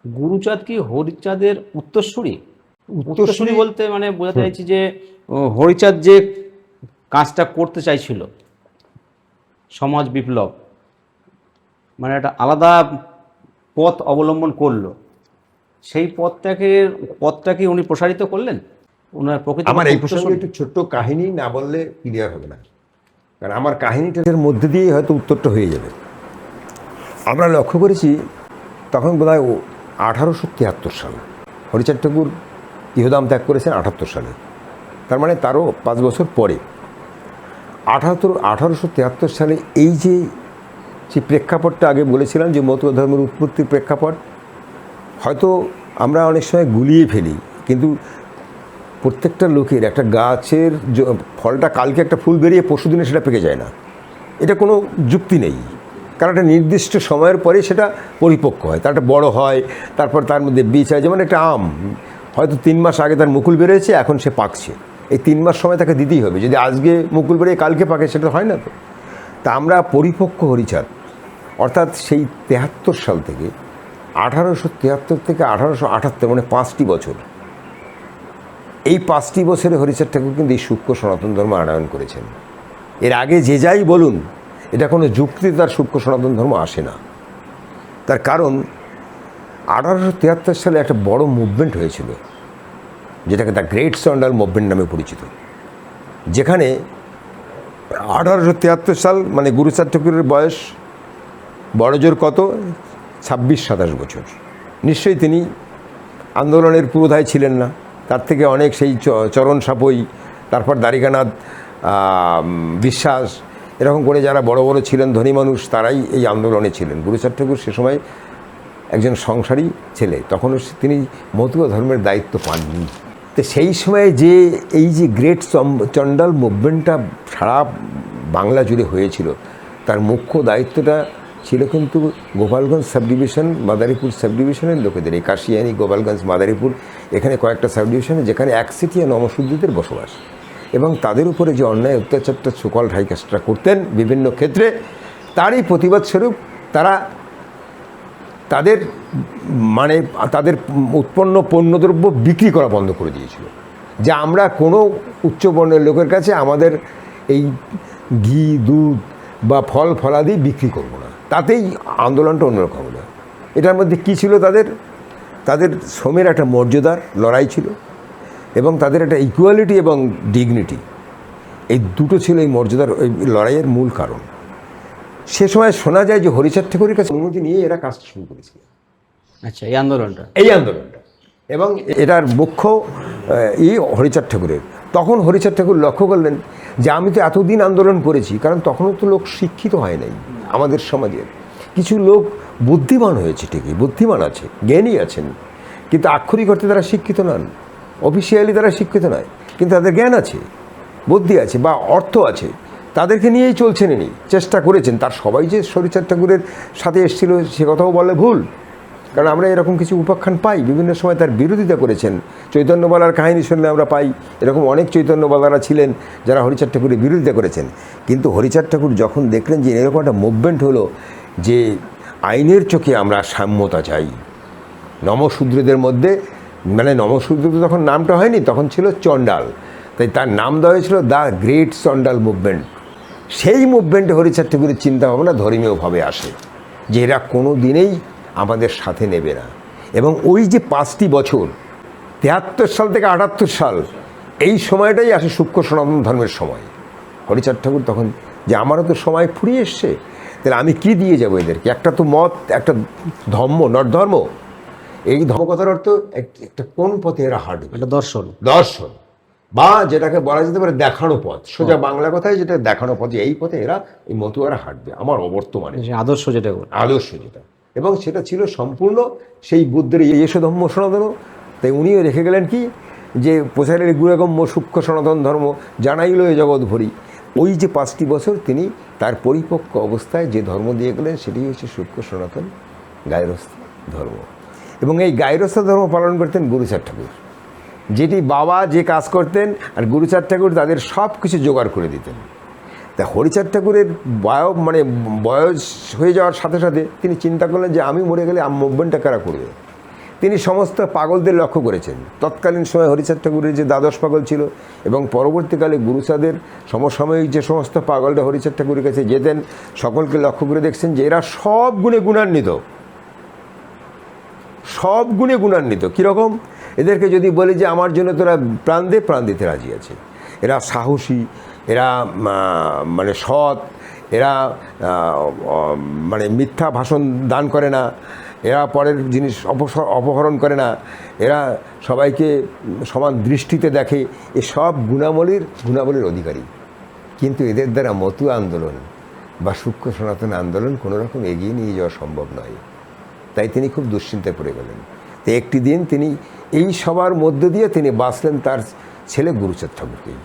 গুরুচাঁদ কি হরিচাঁদের উত্তরসূরি? উত্তরসূরি উত্তরসূরি। বলতে মানে বোঝাতে চাইছি যে হরিচাঁদ যে কাজটা করতে চাইছিল, সমাজ বিপ্লব, মানে একটা আলাদা পথ অবলম্বন করলো, সেই পথটাকে উনি প্রসারিত করলেন, ওনার আমার প্রকৃতপক্ষে এই প্রসঙ্গে উত্তরসূরি। একটু ছোট্ট কাহিনী না বললে ক্লিয়ার হবে না, কারণ আমার কাহিনীটার মধ্যে দিয়েই হয়তো উত্তরটা হয়ে যাবে। আমরা লক্ষ্য করেছি তখন বোধহয় 1873 সাল হরিচাঁদ ঠাকুর ইহদাম ত্যাগ করেছেন 78 সালে, তার মানে তারও 5 বছর পরে 1873 সালে এই যে প্রেক্ষাপটটা আগে বলেছিলাম যে মতুয়া ধর্মের উৎপত্তির প্রেক্ষাপট হয়তো আমরা অনেক সময় গুলিয়ে ফেলি, কিন্তু প্রত্যেকটা লোকের একটা গাছের ফলটা কালকে একটা ফুল বেরিয়ে পরশুদিনে সেটা পেকে যায় না, এটা কোনো যুক্তি নেই, কারণ একটা নির্দিষ্ট সময়ের পরে সেটা পরিপক্ক হয়, তার একটা বড় হয়, তারপর তার মধ্যে বীজ হয়। যেমন একটা আম হয়তো 3 মাস আগে তার মুকুল বেরিয়েছে, এখন সে পাকছে, এই 3 মাস সময় তাকে দিতেই হবে, যদি আজকে মুকুল বেরিয়ে কালকে পাকে সেটা হয় না। তো তা আমরা পরিপক্ক হরিচাঁদ অর্থাৎ সেই 73 সাল থেকে 1873 থেকে 1878 মানে 5টি বছর, এই 5টি বছরে হরিচাঁদ ঠাকুর কিন্তু এই সূক্ষ্ম সনাতন ধর্ম আনয়ন করেছেন। এর আগে যে যাই বলুন, এটা কোনো যুক্তি তার সূক্ষ্ম সনাতন ধর্ম আসে না। তার কারণ 1873 সালে একটা বড় মুভমেন্ট হয়েছিল, যেটাকে দ্য গ্রেট চণ্ডাল মুভমেন্ট নামে পরিচিত, যেখানে 1873 সাল মানে গুরুচাঁদ ঠাকুরের বয়স বড়জোর কত, 26-27 বছর। নিশ্চয়ই তিনি আন্দোলনের পুরোধায় ছিলেন না, তার থেকে অনেক সেই চরণ সাপই, তারপর দ্বারিকানাথ বিশ্বাস, এরকম করে যারা বড় বড় ছিলেন ধনী মানুষ, তারাই এই আন্দোলনে ছিলেন। গুরুচাঁদ ঠাকুর সে সময় একজন সংসারী ছেলে, তখনও তিনি মতুয়া ধর্মের দায়িত্ব পাননি। তো সেই সময়ে যে এই যে গ্রেট চণ্ডাল মুভমেন্টটা সারা বাংলা জুড়ে হয়েছিল, তার মুখ্য দায়িত্বটা ছিল কিন্তু Gopalganj sub division, Madaripur sub ডিভিশনের লোকেদের, এই কাশিয়ানি, গোপালগঞ্জ, মাদারীপুর, এখানে কয়েকটা সাব ডিভিশনে যেখানে একচেটিয়া নমশুদ্ধিদের বসবাস, এবং তাদের উপরে যে অন্যায় অত্যাচারটা সুকল হাইকাস্টরা করতেন বিভিন্ন ক্ষেত্রে, তারই প্রতিবাদ স্বরূপ তারা তাদের মানে তাদের উৎপন্ন পণ্যদ্রব্য বিক্রি করা বন্ধ করে দিয়েছিল, যে আমরা কোনো উচ্চবর্ণের লোকের কাছে আমাদের এই ঘি, দুধ বা ফল ফলাদি বিক্রি করব না। তাতেই আন্দোলনটা অন্যরকম হলো। এটার মধ্যে কী ছিল, তাদের শ্রমের একটা মর্যাদার লড়াই ছিল, এবং তাদের একটা ইকুয়ালিটি এবং ডিগনিটি, এই দুটো ছিল এই মর্যাদার এই লড়াইয়ের মূল কারণ। সে সময় শোনা যায় যে হরিচাঁদ ঠাকুরের কাছে অনুমতি নিয়ে এরা কাজটা শুরু করেছিল। আচ্ছা, এই আন্দোলনটা এবং এটার মুখ্য হরিচাঁদ ঠাকুরের। তখন হরিচাঁদ ঠাকুর লক্ষ্য করলেন যে আমি তো এতদিন আন্দোলন করেছি, কারণ তখনও তো লোক শিক্ষিত হয় নাই আমাদের সমাজের। কিছু লোক বুদ্ধিমান হয়েছে, ঠিকই বুদ্ধিমান আছে, জ্ঞানী আছেন, কিন্তু আক্ষরিক অর্থে তারা শিক্ষিত নন, অফিসিয়ালি তারা শিক্ষিত নয়, কিন্তু তাদের জ্ঞান আছে, বুদ্ধি আছে বা অর্থ আছে, তাদেরকে নিয়েই চলছেন, ইনি চেষ্টা করেছেন। তার সবাই যে হরিচাঁদ ঠাকুরের সাথে এসেছিল সে কথাও বলে ভুল, কারণ আমরা এরকম কিছু উপাখ্যান পাই, বিভিন্ন সময় তার বিরোধিতা করেছেন। চৈতন্যবালার কাহিনী শুনলে আমরা পাই এরকম অনেক চৈতন্যবালারা ছিলেন যারা হরিচাঁদ ঠাকুরের বিরোধিতা করেছেন। কিন্তু হরিচাঁদ ঠাকুর যখন দেখলেন যে এরকম একটা মুভমেন্ট হলো, যে আইনের চোখে আমরা সাম্যতা চাই নমশূদ্রদের মধ্যে, মানে নমশূদ্র তখন নামটা হয়নি, তখন ছিল চণ্ডাল, তাই তার নাম দেওয়া হয়েছিল দ্য গ্রেট চণ্ডাল মুভমেন্ট। সেই মুভমেন্টে হরিচাঁদ ঠাকুরের চিন্তাভাবনা ধর্মীয়ভাবে আসে যে এরা কোনো দিনেই আমাদের সাথে নেবে না। এবং ওই যে 5টি বছর 73 সাল থেকে 78 সাল, এই সময়টাই আসে সূক্ষ্ম সনাতন ধর্মের সময়। হরিচাঁদ ঠাকুর তখন যে আমারও তো সময় ফুরিয়ে এসছে, তাহলে আমি কি দিয়ে যাবো এদেরকে, একটা তো মত, একটা ধর্ম, নট ধর্ম, এই ধর্মকথার অর্থ একটা কোন পথে এরা হাঁটবে, একটা দর্শন, বা যেটাকে বলা যেতে পারে দেখানো পথ, সোজা বাংলা কথায় যেটা দেখানো পথ, এই পথে এরা এই মতুয়ারা হাঁটবে আমার অবর্তমানে আদর্শ যেটা, এবং সেটা ছিল সম্পূর্ণ সেই বুদ্ধের এস ধর্ম সনাতন। তাই উনিও রেখে গেলেন কি, যে প্রচারের গুণগম্য সূক্ষ্ম সনাতন ধর্ম জানাইল এ জগৎ ভরি। ওই যে 5টি বছর তিনি তার পরিপক্ক অবস্থায় যে ধর্ম দিয়ে গেলেন, সেটি হচ্ছে সূক্ষ্ম সনাতন গায়রস্থ ধর্ম। এবং এই গায়রস্থ ধর্ম পালন করতেন গুরুচাঁদ ঠাকুর, যেটি বাবা যে কাজ করতেন আর গুরুচাঁদ ঠাকুর তাদের সব কিছু জোগাড় করে দিতেন। তা হরিচাঁদ ঠাকুরের বয়স হয়ে যাওয়ার সাথে সাথে তিনি চিন্তা করলেন যে আমি মরে গেলে মুভমেন্টটা কারা করবে। তিনি সমস্ত পাগলদের লক্ষ্য করেছেন। তৎকালীন সময় হরিচাঁদ ঠাকুরের যে দ্বাদশ পাগল ছিল এবং পরবর্তীকালে গুরুচাঁদের সমসাময়িক যে সমস্ত পাগলরা হরিচাঁদ ঠাকুরের কাছে যেতেন, সকলকে লক্ষ্য করে দেখছেন যে এরা সব গুণে গুণান্বিত, সব গুণে গুণান্বিত। কীরকম? এদেরকে যদি বলি যে আমার জন্য তোরা প্রাণ দে, প্রাণ দিতে রাজি আছে। এরা সাহসী, এরা মানে সৎ, এরা মানে মিথ্যা ভাষণ দান করে না, এরা পরের জিনিস অপহরণ করে না, এরা সবাইকে সমান দৃষ্টিতে দেখে, এ সব গুণাবলীর অধিকারী। কিন্তু এদের দ্বারা মতুয়া আন্দোলন বা সূক্ষ্ম সনাতন আন্দোলন কোনো রকম এগিয়ে নিয়ে যাওয়া সম্ভব নয়। তাই তিনি খুব দুশ্চিন্তায় পড়ে গেলেন। তো একটি দিন তিনি এই সবার মধ্য দিয়ে তিনি বাঁচলেন তার ছেলে গুরুচাঁদ ঠাকুরকেই।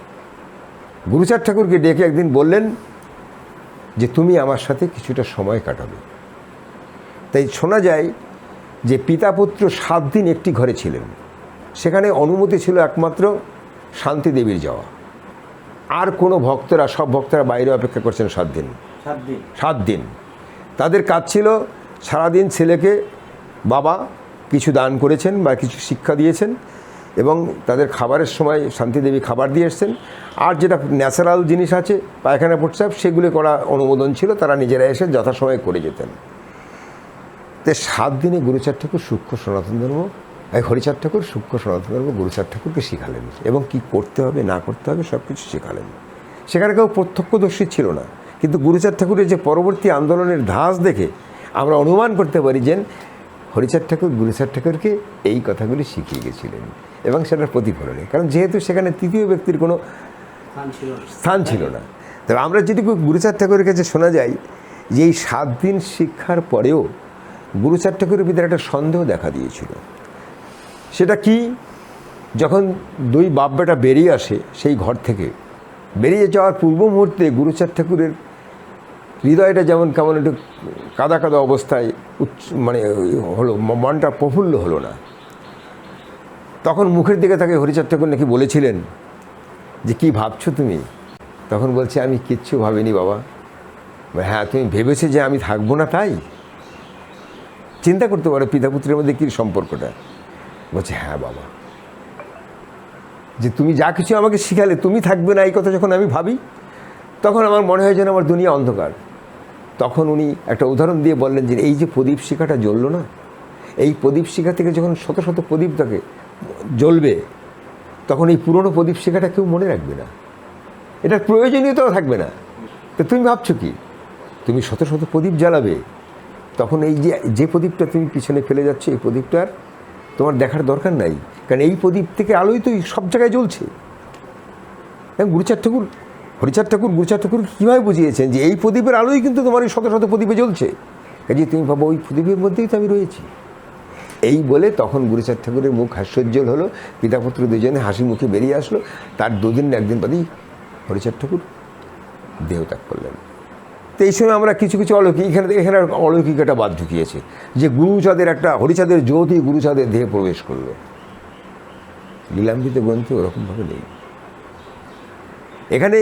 গুরুচাঁদ ঠাকুরকে ডেকে একদিন বললেন যে তুমি আমার সাথে কিছুটা সময় কাটাবে। তাই শোনা যায় যে পিতা পুত্র 7 দিন একটি ঘরে ছিলেন। সেখানে অনুমতি ছিল একমাত্র শান্তি দেবীর যাওয়া, আর কোনো ভক্তরা, সব ভক্তরা বাইরে অপেক্ষা করছেন 7 দিন। 7 দিন তাদের কাজ ছিল সারাদিন ছেলেকে বাবা কিছু দান করেছেন বা কিছু শিক্ষা দিয়েছেন এবং তাদের খাবারের সময় শান্তিদেবী খাবার দিয়ে এসছেন, আর যেটা ন্যাচারাল জিনিস আছে পায়খানা প্রস্রাব সেগুলি করা অনুমোদন ছিল, তারা নিজেরা এসে যথাসময়ে করে যেতেন। তো 7 দিনে গুরুচাঁদ ঠাকুর সূক্ষ্ম সনাতন ধর্ম, হরিচাঁদ ঠাকুর সূক্ষ্ম সনাতন ধর্ম গুরুচাঁদ ঠাকুরকে শিখালেন এবং কি করতে হবে না করতে হবে সব কিছু শেখালেন। সেখানে কেউ প্রত্যক্ষদর্শী ছিল না, কিন্তু গুরুচাঁদ ঠাকুরের যে পরবর্তী আন্দোলনের ধাঁচ দেখে আমরা অনুমান করতে পারি যে হরিচাঁদ ঠাকুর গুরুচাঁদ ঠাকুরকে এই কথাগুলি শিখিয়ে গেছিলেন এবং সেটার প্রতিফলনে, কারণ যেহেতু সেখানে তৃতীয় ব্যক্তির কোনো স্থান ছিল না। তবে আমরা যেটুকু গুরুচাঁদ ঠাকুরের কাছে শোনা যায় যে এই 7 দিন শিক্ষার পরেও গুরুচাঁদ ঠাকুরের ভিতরে একটা সন্দেহ দেখা দিয়েছিল। সেটা কি? যখন 2 বাপ বেটা বেরিয়ে আসে সেই ঘর থেকে, বেরিয়ে যাওয়ার পূর্ব মুহূর্তে গুরুচাঁদ ঠাকুরের হৃদয়টা যেমন কেমন একটু কাদা কাদা অবস্থায় মানে হলো, মনটা প্রফুল্ল হলো না। তখন মুখের দিকে তাকে হরিচাঁদ ঠাকুর নাকি বলেছিলেন যে কি ভাবছো তুমি? তখন বলছে আমি কিচ্ছু ভাবিনি বাবা। হ্যাঁ তুমি ভেবেছো যে আমি থাকবো না তাই? চিন্তা করতে পারো পিতা পুত্রের মধ্যে কী সম্পর্কটা। বলছে হ্যাঁ বাবা, যে তুমি যা কিছু আমাকে শিখালে তুমি থাকবে না এই কথা যখন আমি ভাবি তখন আমার মনে হয় যেন আমার দুনিয়া অন্ধকার। তখন উনি একটা উদাহরণ দিয়ে বললেন যে এই যে প্রদীপ শিখাটা জ্বললো না, এই প্রদীপ শিখা থেকে যখন শত শত প্রদীপ তাকে জ্বলবে তখন এই পুরনো প্রদীপ শিখাটা কেউ মনে রাখবে না, এটার প্রয়োজনীয়তাও থাকবে না। তো তুমি ভাবছো কি? তুমি শত শত প্রদীপ জ্বালাবে, তখন এই যে প্রদীপটা তুমি পিছনে ফেলে যাচ্ছ এই প্রদীপটার তোমার দেখার দরকার নাই, কারণ এই প্রদীপ থেকে আলোই তো সব জায়গায় জ্বলছে। হরিচাঁদ ঠাকুর গুরুচাঁদ ঠাকুর কীভাবে বুঝিয়েছেন যে এই প্রদীপের আলোই কিন্তু তোমার এই শত শত প্রদীপে জ্বলছে, কাজে তুমি ভাবো ওই প্রদীপের মধ্যেই তো আমি রয়েছি। এই বলে তখন গুরুচাঁদ ঠাকুরের মুখ হাস্যোজ্জ্বল হলো, পিতাপুত্র দুজনে হাসি মুখে বেরিয়ে আসলো। তার 2 দিন 1 দিন বাদেই হরিচাঁদ ঠাকুর দেহত্যাগ করলেন। তো এই সময় আমরা কিছু কিছু অলৌকিক এখানে অলৌকিক একটা বাদ ঢুকিয়েছে যে গুরুচাঁদের একটা হরিচাঁদের জ্যোতি গুরুচাঁদের দেহে প্রবেশ করলো। লীলামৃত গ্রন্থে ওরকমভাবে নেই। এখানে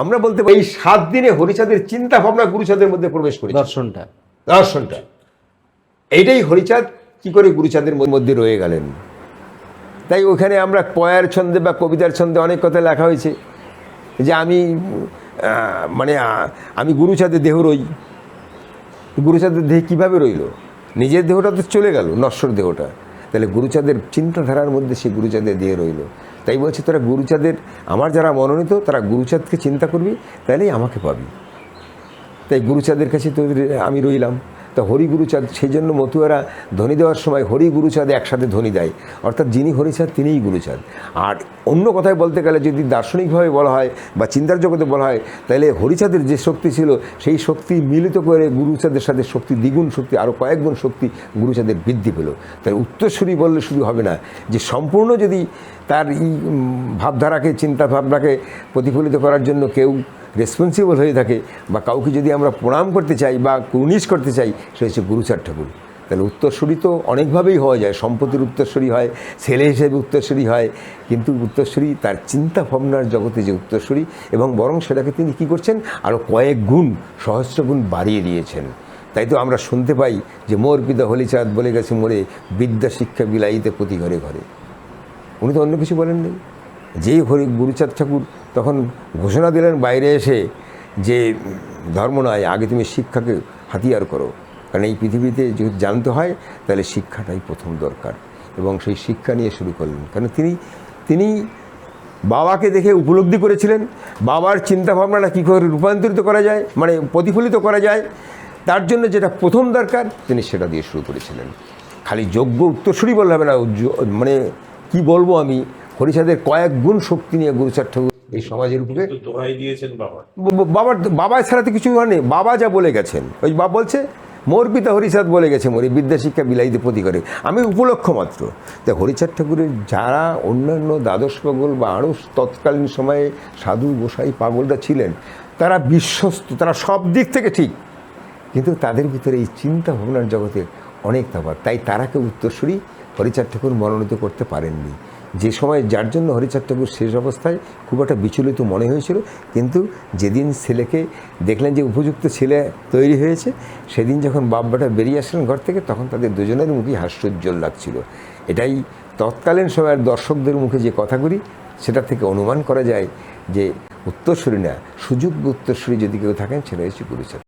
আমরা বলতে পারি এই 7 দিনে হরিচাঁদের চিন্তা ভাবনা গুরুচাঁদের মধ্যে প্রবেশ করে, দর্শনটা এইটাই হরিচাঁদ কি করে গুরুচাঁদের মধ্যে রয়ে গেলেন। তাই ওখানে আমরা পয়ার ছন্দে বা কবিতার ছন্দে অনেক কথা লেখা হয়েছে যে আমি গুরুচাঁদের দেহ রই। গুরুচাঁদের দেহে কীভাবে রইল? নিজের দেহটা তো চলে গেল, নশ্বর দেহটা, তাহলে গুরুচাঁদের চিন্তাধারার মধ্যে সে গুরুচাঁদের দেহে রইল। তাই বলছে তোরা গুরুচাঁদের, আমার যারা মনোনীত তারা গুরুচাঁদকে চিন্তা করবি, তাহলেই আমাকে পাবি। তাই গুরুচাঁদের কাছে তো আমি রইলাম। তা হরি গুরুচাঁদ, সেই জন্য মতুয়ারা ধ্বনি দেওয়ার সময় হরি গুরুচাঁদ একসাথে ধ্বনি দেয়, অর্থাৎ যিনি হরিচাঁদ তিনিই গুরুচাঁদ। আর অন্য কথায় বলতে গেলে যদি দার্শনিকভাবে বলা হয় বা চিন্তার জগতে বলা হয়, তাহলে হরিচাঁদের যে শক্তি ছিল সেই শক্তি মিলিত করে গুরুচাঁদের সাথে শক্তি, দ্বিগুণ শক্তি, আরও কয়েক গুণ শক্তি গুরুচাঁদের বৃদ্ধি পেল। তাই উত্তরসূরি বললে শুধু হবে না, যে সম্পূর্ণ যদি তার এই ভাবধারাকে, চিন্তা ভাবনাকে প্রতিফলিত করার জন্য কেউ রেসপন্সিবল হয়ে থাকে বা কাউকে যদি আমরা প্রণাম করতে চাই বা কুর্নিশ করতে চাই, সে হচ্ছে গুরুচাঁদ ঠাকুর। তাহলে উত্তরসূরি তো অনেকভাবেই হওয়া যায়, সম্পত্তির উত্তরসূরি হয়, ছেলে হিসেবে উত্তরসূরি হয়, কিন্তু উত্তরসূরি তার চিন্তা ভাবনার জগতে যে উত্তরসূরি, এবং বরং সেটাকে তিনি কী করছেন আরও কয়েক গুণ, সহস্র গুণ বাড়িয়ে দিয়েছেন। তাই তো আমরা শুনতে পাই যে মোর পিতা হলিচাঁদ বলে গেছে মোরে, বিদ্যা শিক্ষা বিলাইতে প্রতি ঘরে ঘরে। উনি তো অন্য কিছু বলেননি। যেই গুরুচাঁদ ঠাকুর তখন ঘোষণা দিলেন বাইরে এসে যে ধর্ম নয়, আগে তুমি শিক্ষাকে হাতিয়ার করো, কারণ এই পৃথিবীতে যদি জানতে হয় তাহলে শিক্ষাটাই প্রথম দরকার। এবং সেই শিক্ষা নিয়ে শুরু করলেন, কারণ তিনি বাবাকে দেখে উপলব্ধি করেছিলেন বাবার চিন্তাভাবনাটা কী করে রূপান্তরিত করা যায়, মানে প্রতিফলিত করা যায়, তার জন্য যেটা প্রথম দরকার তিনি সেটা দিয়ে শুরু করেছিলেন। খালি যোগ্য উত্তরসূরি বললে হবে না, মানে কি বলবো আমি, হরিচাঁদের কয়েক গুণ শক্তি নিয়ে গুরুচাঁদ ঠাকুর এই সমাজের উপরে দোহাই দিয়েছেন বাবা ছাড়া তো কিছু হয়নি। বাবা যা বলে গেছেন, ওই বাবা বলছে মোর পিতা হরিচাঁদ বলে গেছে মোরে, বিদ্যা শিক্ষা বিলাইতে প্রতি করে, আমি উপলক্ষ মাত্র। তাই হরিচাঁদ ঠাকুরের যারা অন্যান্য দ্বাদশ পাগল বা আরও তৎকালীন সময়ে সাধু গোসাই পাগলরা ছিলেন, তারা বিশ্বস্ত, তারা সব দিক থেকে ঠিক, কিন্তু তাদের ভিতরে এই চিন্তা ভাবনার জগতে অনেক তফাৎ। তাই তারা কেউ উত্তরসূরি হরিচাঁদ ঠাকুর মনোনীত করতে পারেননি। যে সময় যার জন্য হরিচাঁদ ঠাকুর শেষ অবস্থায় খুব একটা বিচলিত মনে হয়েছিল, কিন্তু যেদিন ছেলেকে দেখলেন যে উপযুক্ত ছেলে তৈরি হয়েছে, সেদিন যখন বাপ বেটা বেরিয়ে আসলেন ঘর থেকে, তখন তাদের দুজনের মুখেই হাস্যোজ্জ্বল লাগছিল। এটাই তৎকালীন সময়ের দর্শকদের মুখে যে কথাগুলি, সেটা থেকে অনুমান করা যায় যে উত্তরসূরি না, সুযোগ্য উত্তরসূরি যদি কেউ থাকেন সেটা হচ্ছে গুরুচাঁদ।